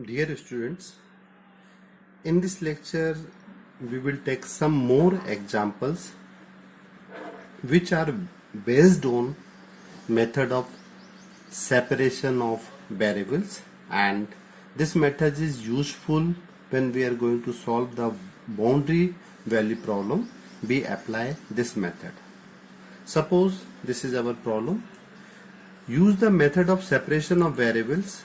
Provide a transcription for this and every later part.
Dear students, in this lecture we will take some more examples which are based on method of separation of variables, and this method is useful when we are going to solve the boundary value problem. We apply this method. Suppose this is our problem. Use the method of separation of variables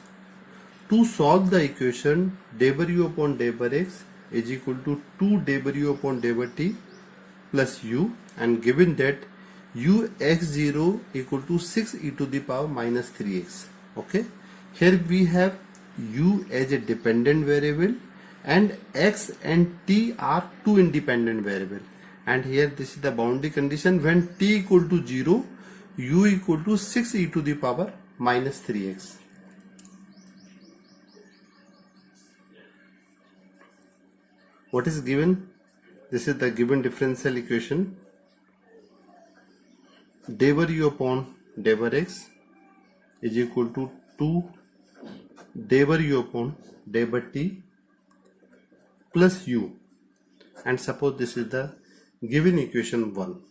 to solve the equation w upon w x is equal to 2 w upon w t plus u, and given that u x0 equal to 6 e to the power minus 3x. Okay, here we have u as a dependent variable and x and t are two independent variable, and here this is the boundary condition. When t equal to 0, u equal to 6 e to the power minus 3x. What is given? This is the given differential equation. W upon w x is equal to 2 w upon w t plus u, and suppose this is the given equation 1.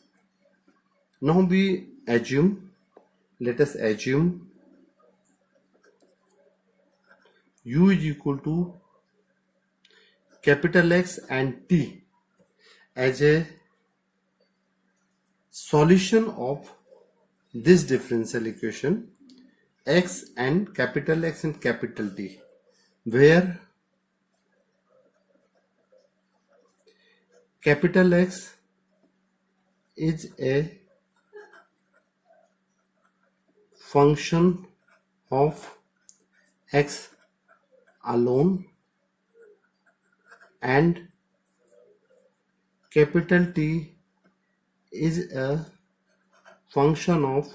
Now we assume, let us assume u is equal to capital X and T as a solution of this differential equation, X and capital X and capital T, where capital X is a function of X alone and capital T is a function of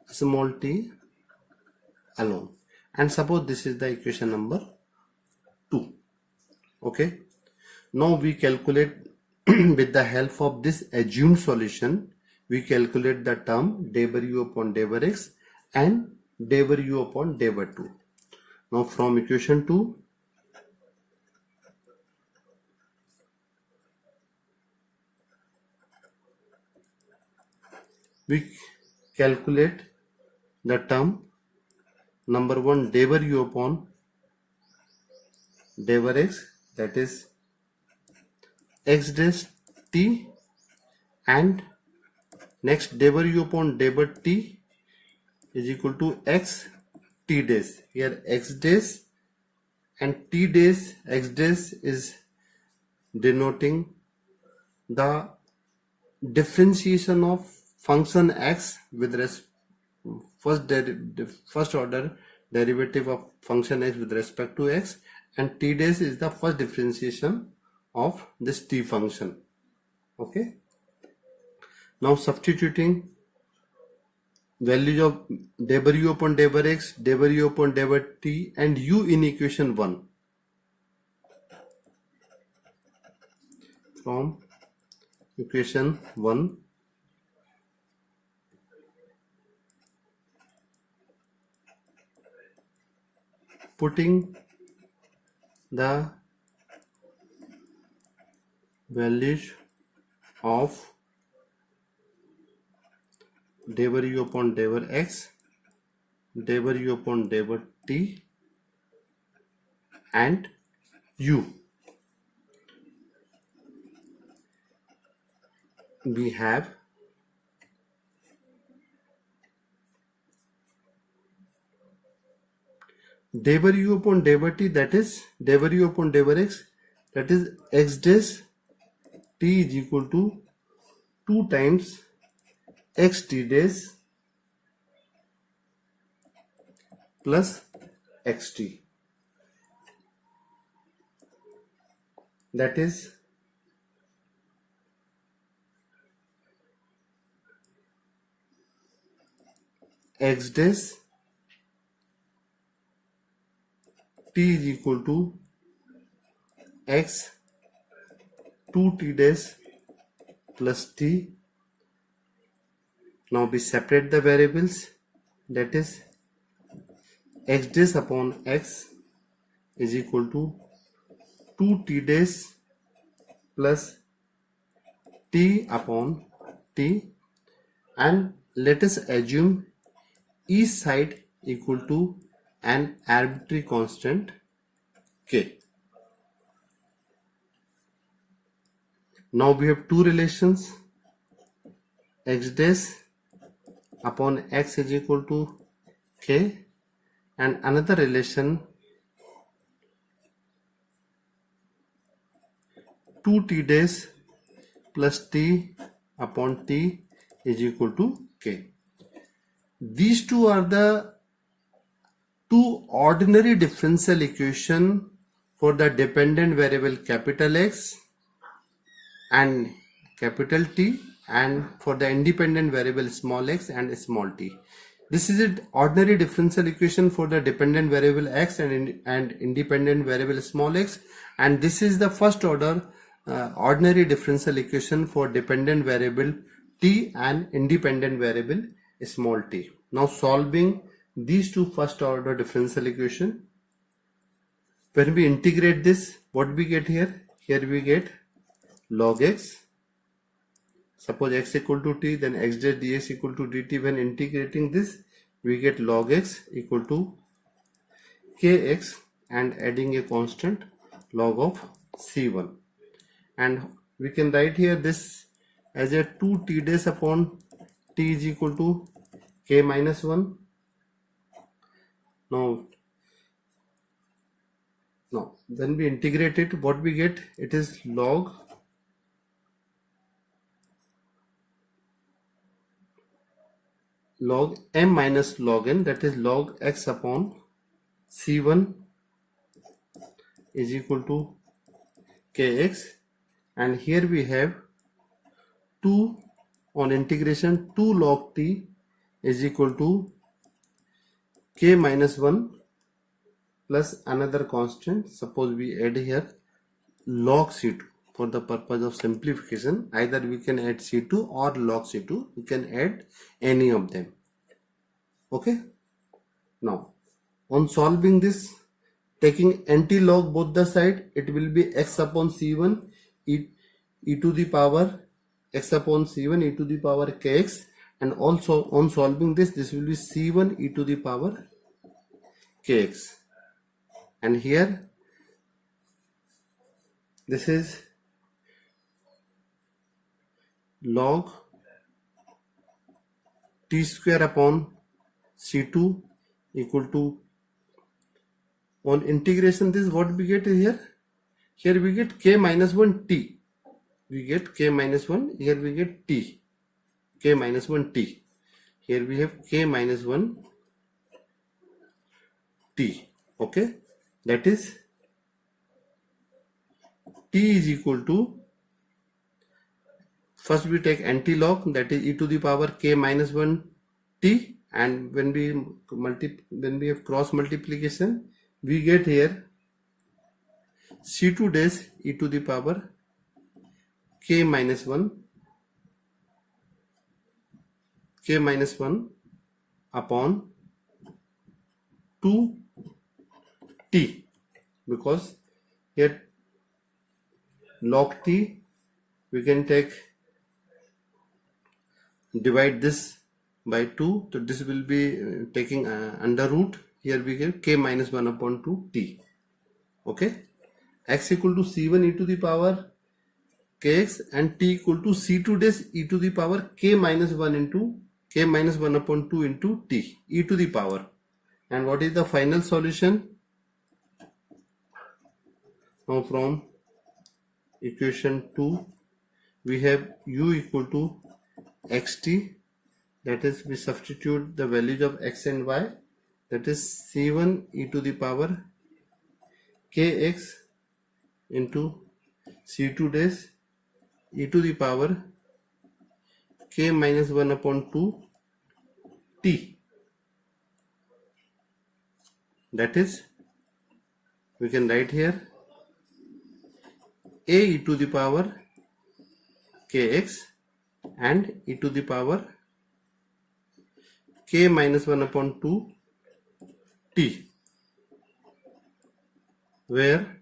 small t alone, and suppose this is the equation number 2. Okay, now we calculate with the help of this assumed solution, we calculate the term w upon w x and w upon w2. Now from equation 2, we calculate the term number 1 w upon w x, that is x dash t, and next w upon w t is equal to x t dash. Here x dash and t dash, x dash is denoting the differentiation of function x with first order derivative of function x with respect to x, and t dash is the first differentiation of this t function. Okay, now substituting values of w upon w x, w upon w t and u in equation 1. From equation 1, putting the values of w upon w x, w upon w t and u, we have w upon w t, that is w upon w x, that is x dash t is equal to 2 times x t dash plus xt, that is x dash t is equal to x 2t dash plus t. Now we separate the variables, that is x days upon x is equal to 2t days plus t upon t, and let us assume each side equal to an arbitrary constant k. Now we have two relations, x days upon x is equal to k, and another relation 2t days plus t upon t is equal to k. These two are the two ordinary differential equation for the dependent variable capital X and capital T, and for the independent variable small x and small t. This is an ordinary differential equation for the dependent variable x and independent variable small x, and this is the first order ordinary differential equation for dependent variable t and independent variable small t. Now solving these two first order differential equation, when we integrate this, what we get here? Here we get log x. Suppose x equal to t, then x dash dx equal to dt. When integrating this, we get log x equal to kx and adding a constant log of c1. And we can write here this as a 2t days upon t is equal to k minus 1. Now when we integrate it, what we get? It is log m minus log n, that is log x upon c1 is equal to kx, and here we have 2 on integration 2 log t is equal to k minus 1 plus another constant. Suppose we add here log c2 for the purpose of simplification. Either we can add c2 or log c2, we can add any of them. Okay, now on solving this, taking anti-log both the side, it will be x upon c1 e to the power x upon c1 e to the power kx, and also on solving this will be c1 e to the power kx, and here this is log t square upon c2 equal to, on integration this, what we get here? Here we get k minus 1 t, we get k minus 1, here we get t, k minus 1 t, here we have k minus 1 t. Okay, that is t is equal to, first we take anti-log, that is e to the power k minus 1 t, and when we have cross multiplication, we get here c2 dash e to the power k minus 1 upon 2 t, because here log t we can take, divide this by 2, so this will be taking under root. Here we get k minus 1 upon 2 t. Okay, x equal to c1 e to the power kx and t equal to c2 dash e to the power k minus 1 into k minus 1 upon 2 into t e to the power. And what is the final solution? Now from equation 2 we have u equal to xt, that is we substitute the values of x and y, that is c1 e to the power kx into c2 dash e to the power k minus 1 upon 2 t, that is we can write here a e to the power kx and e to the power k minus 1 upon 2 t, where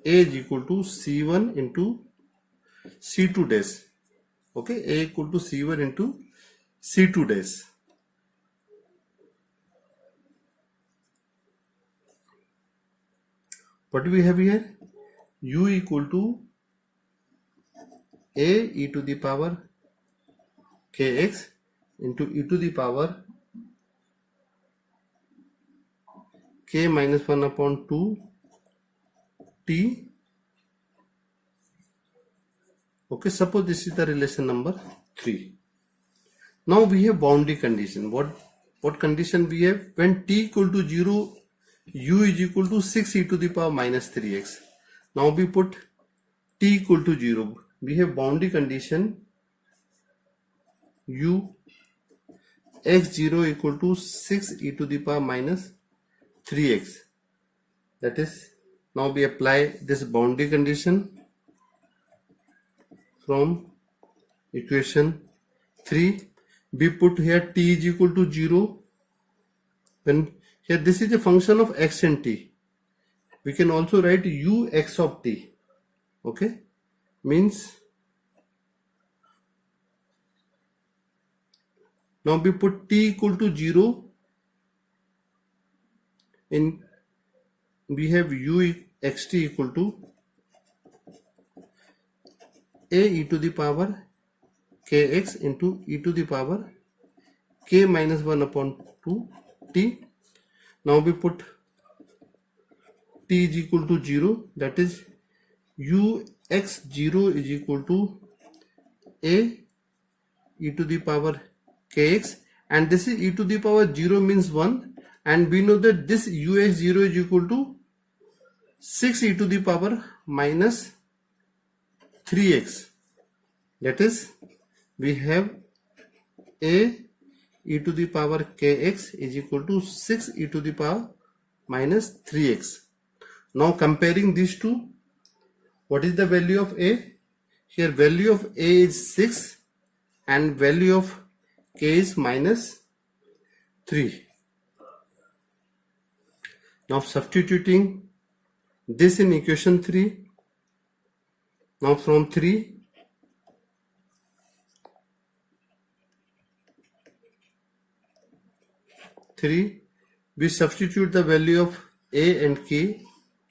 a is equal to c1 into c2 days. Okay, a equal to c1 into c2 days. What do we have here? U equal to a e to the power kx into e to the power k minus 1 upon 2 t. Okay, suppose this is the relation number 3. Now we have boundary condition. What condition we have? When t equal to 0, u is equal to 6 e to the power minus 3x. Now we put t equal to 0. We have boundary condition u x0 equal to 6 e to the power minus 3x. That is, now we apply this boundary condition from equation 3. We put here t is equal to 0. When here this is a function of x and t, we can also write u x of t. Okay, means now we put t equal to 0 in, we have u xt equal to a e to the power kx into e to the power k minus 1 upon 2 t. Now we put t is equal to 0, that is u x0 is equal to a e to the power kx, and this is e to the power 0 means 1, and we know that this ux0 is equal to 6 e to the power minus 3x. That is, we have a e to the power kx is equal to 6 e to the power minus 3x. Now comparing these two, what is the value of a? Here value of a is 6 and value of k is minus 3. Now substituting this in equation 3, now from 3 we substitute the value of a and k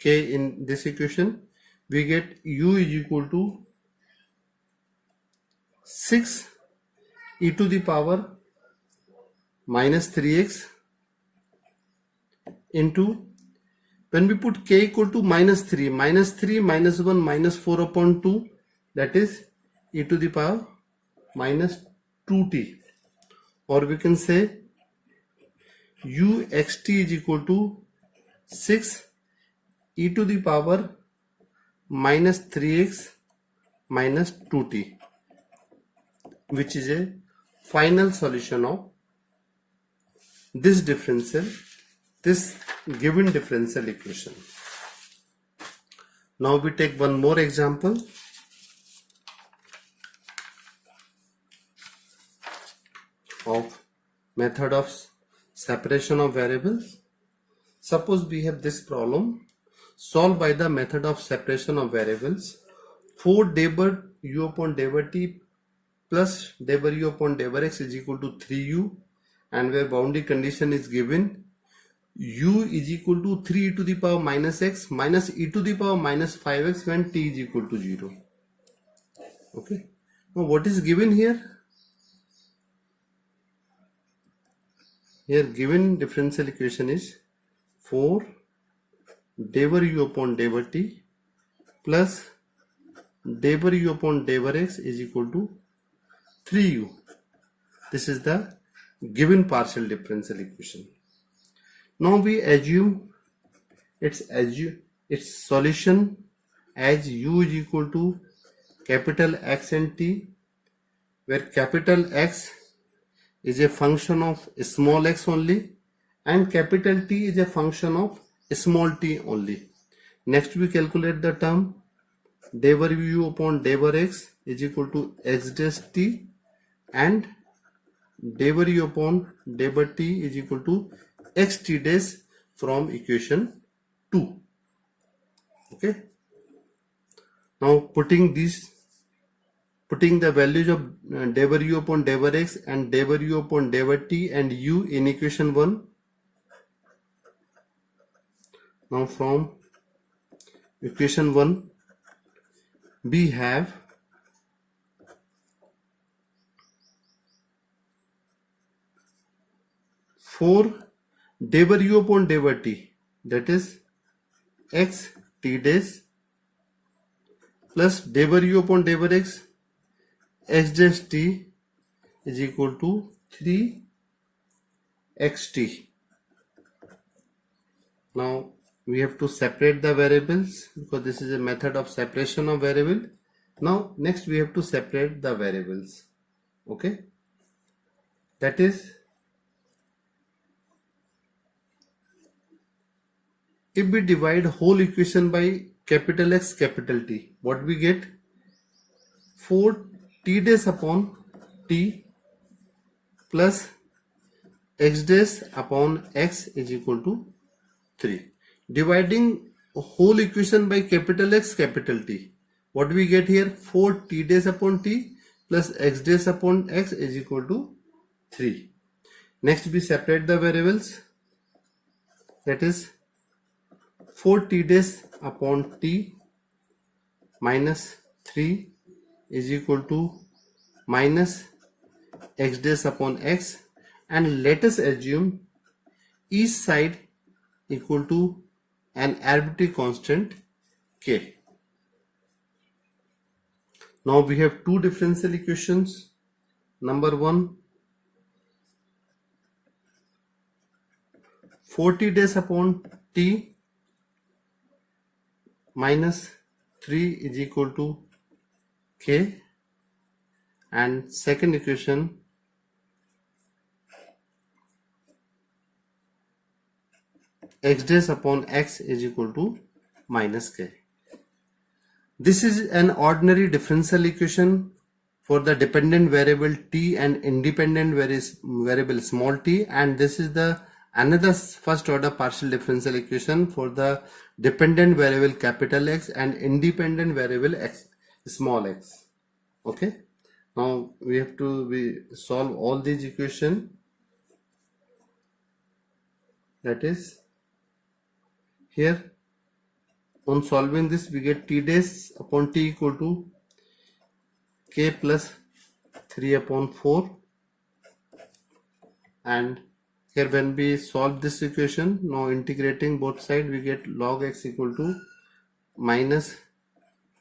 in this equation. We get u is equal to 6 e to the power minus 3x into, when we put k equal to minus 3 minus 1 minus 4 upon 2, that is e to the power minus 2t, or we can say u xt is equal to 6 e to the power minus 3x minus 2t, which is a final solution of this given differential equation. Now we take one more example. Of method of separation of variables. Suppose we have this problem solved by the method of separation of variables. 4 debor u upon debor t plus debor u upon debor x is equal to 3u, and where boundary condition is given u is equal to 3 e to the power minus x minus e to the power minus 5x when t is equal to 0. Okay, now what is given here? Here given differential equation is 4 debor u upon debor t plus debor u upon debor x is equal to 3u. This is the given partial differential equation. Now we assume its solution as u is equal to capital X and t, where capital X is a function of small x only and capital T is a function of small t only. Next we calculate the term debor u upon debor x is equal to x dash t and debor u upon debor t is equal to xt dash from equation 2. Okay, now putting the values of derivative u upon derivative x and derivative u upon derivative t and u in equation 1. Now from equation 1 we have for derivative u upon derivative t, that is x t dash plus derivative u upon derivative x x dash t is equal to 3xt. Now we have to separate the variables because this is a method of separation of variable. Now next we have to separate the variables. Okay, that is, if we divide whole equation by capital X capital T, what we get? 4t dash upon t plus x dash upon x is equal to 3. Dividing whole equation by capital X capital T, what we get here? 4t dash upon t plus x dash upon x is equal to 3. Next we separate the variables, that is 4t dash upon t minus 3 is equal to minus x dash upon x, and let us assume each side equal to an arbitrary constant k. Now we have two differential equations. Number 1, 4t dash upon t minus 3 is equal to k, and second equation x dash upon x is equal to minus k. This is an ordinary differential equation for the dependent variable t and independent variable small t, and this is the another first order partial differential equation for the dependent variable capital X and independent variable x small x. Okay, now we have to solve all these equations. That is, here on solving this we get t dash upon t equal to k plus 3 upon 4, and here when we solve this equation, now integrating both sides, we get log x equal to minus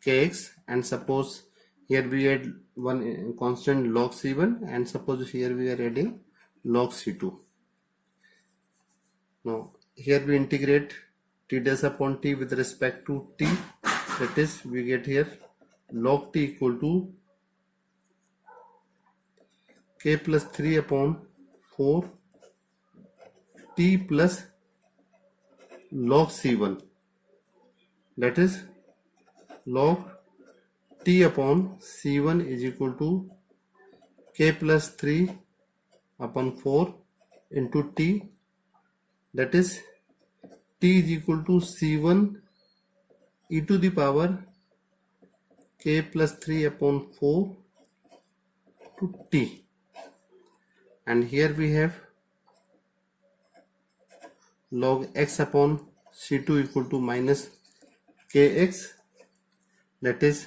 kx, and suppose here we add one constant log c1, and suppose here we are adding log c2. Now here we integrate t dash upon t with respect to t, that is we get here log t equal to k plus 3 upon 4 t plus log c1, that is log t upon c1 is equal to k plus 3 upon 4 into t, that is t is equal to c1 e to the power k plus 3 upon 4 to t, and here we have log x upon c2 equal to minus kx, that is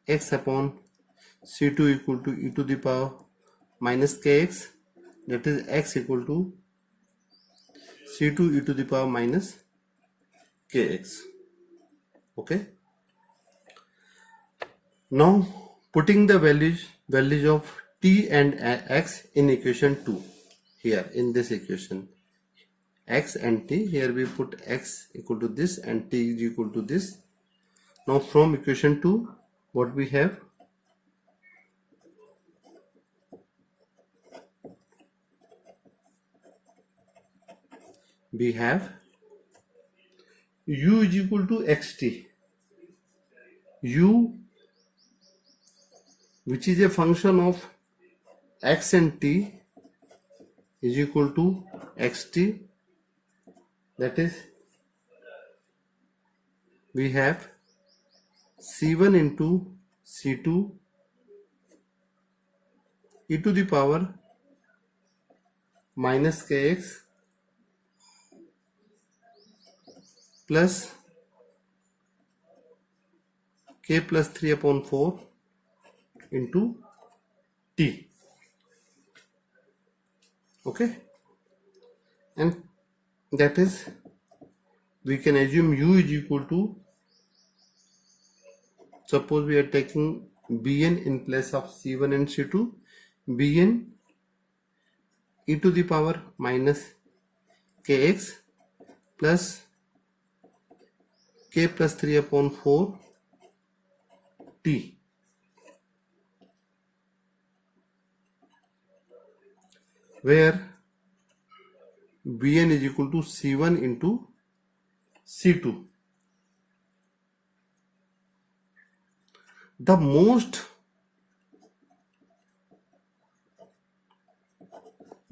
x upon c2 equal to e to the power minus kx, that is x equal to c2 e to the power minus kx. Okay, now putting the values of t and x in equation 2, here in this equation x and t, here we put x equal to this and t is equal to this. Now from equation 2 what we have? We have u is equal to xt, u which is a function of x and t is equal to xt, That is, we have C1 into C2 e to the power minus kx plus k plus 3 upon 4 into t. Okay, and that is, we can assume u is equal to, suppose we are taking Bn in place of C1 and C2, Bn e to the power minus kx plus k plus 3 upon 4 t, where Bn is equal to C1 into C2. The most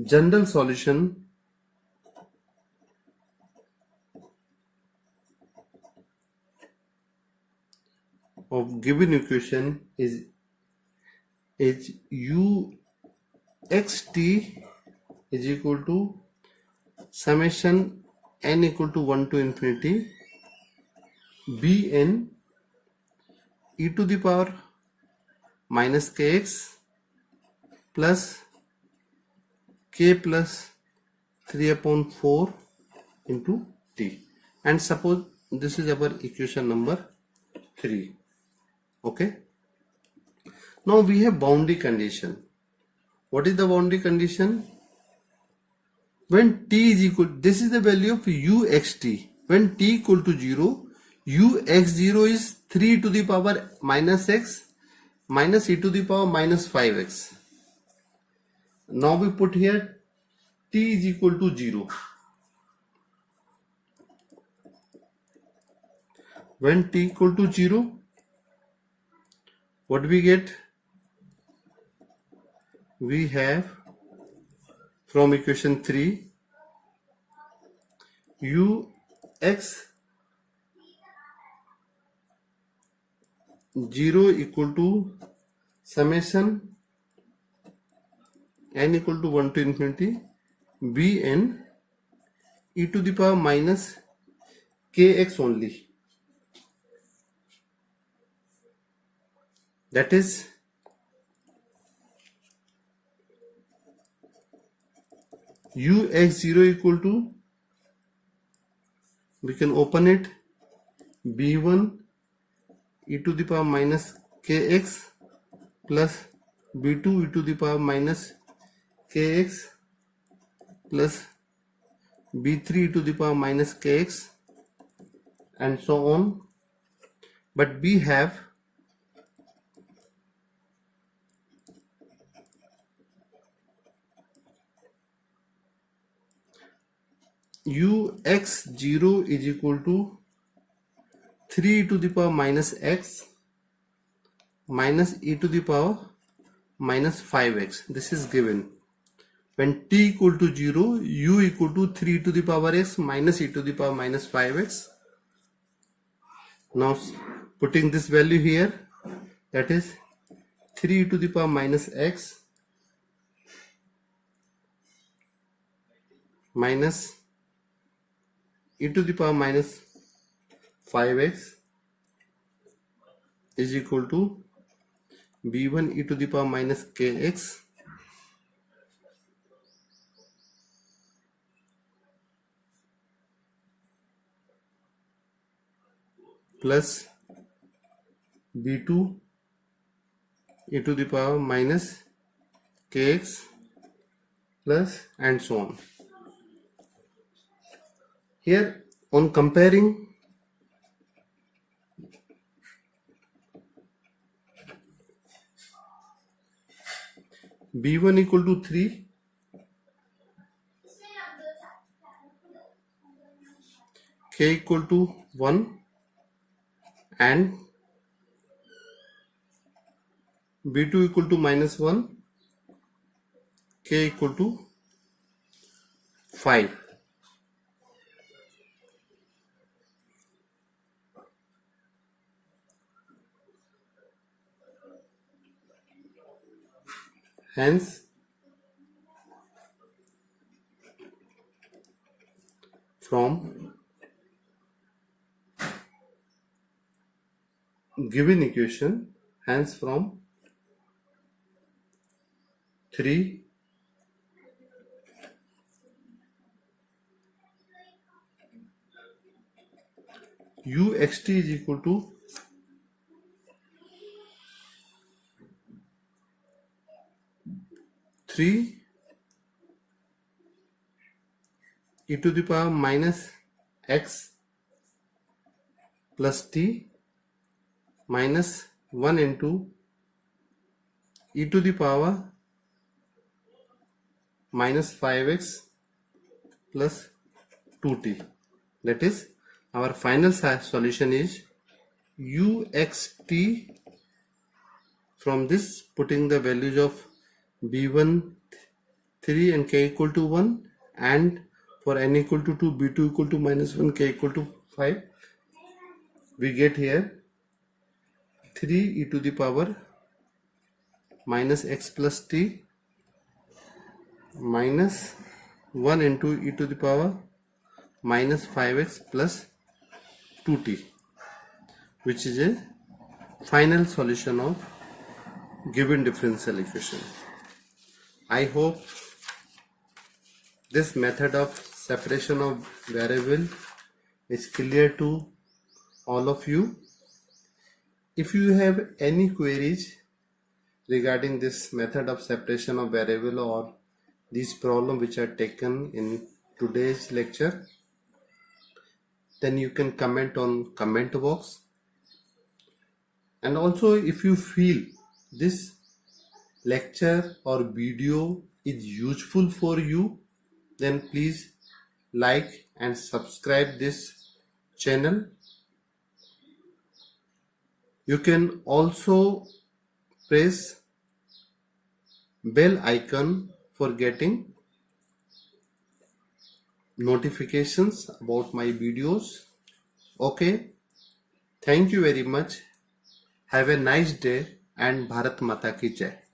general solution of given equation is u xt is equal to summation n equal to 1 to infinity Bn e to the power minus kx plus k plus 3 upon 4 into t, and suppose this is our equation number 3. Okay, now we have boundary condition. What is the boundary condition? When t is equal, this is the value of u xt. When t equal to 0, u x0 is 3 to the power minus x minus e to the power minus 5x. Now we put here t is equal to 0. When t equal to 0, what we get? We have from equation 3 u x 0 equal to summation n equal to 1 to infinity Bn e to the power minus kx only. That is, u x0 equal to, we can open it, b1 e to the power minus kx plus b2 e to the power minus kx plus b3 e to the power minus kx, and so on. But we have u x0 is equal to 3 to the power minus x minus e to the power minus 5x. This is given. When t equal to 0, u equal to 3 to the power x minus e to the power minus 5x. Now putting this value here, that is 3 to the power minus x minus e to the power minus 5x is equal to b1 e to the power minus kx plus b2 e to the power minus kx plus, and so on. Here on comparing, b1 equal to 3, k equal to 1, and b2 equal to minus 1, k equal to 5. Hence, from given equation, hence from 3 uxt is equal to 3 e to the power minus x plus t minus 1 into e to the power minus 5x plus 2t. That is, our final solution is uxt. From this, putting the values of b1 3 and k equal to 1, and for n equal to 2, b2 equal to minus 1, k equal to 5, we get here 3 e to the power minus x plus t minus 1 into e to the power minus 5x plus 2t, which is a final solution of given differential equation. I hope this method of separation of variable is clear to all of you. If you have any queries regarding this method of separation of variable or these problems which are taken in today's lecture, then you can comment on comment box. And also, if you feel this lecture or video is useful for you, then please like and subscribe this channel. You can also press bell icon for getting notifications about my videos. Okay, thank you very much. Have a nice day and Bharat Mata ki Jai.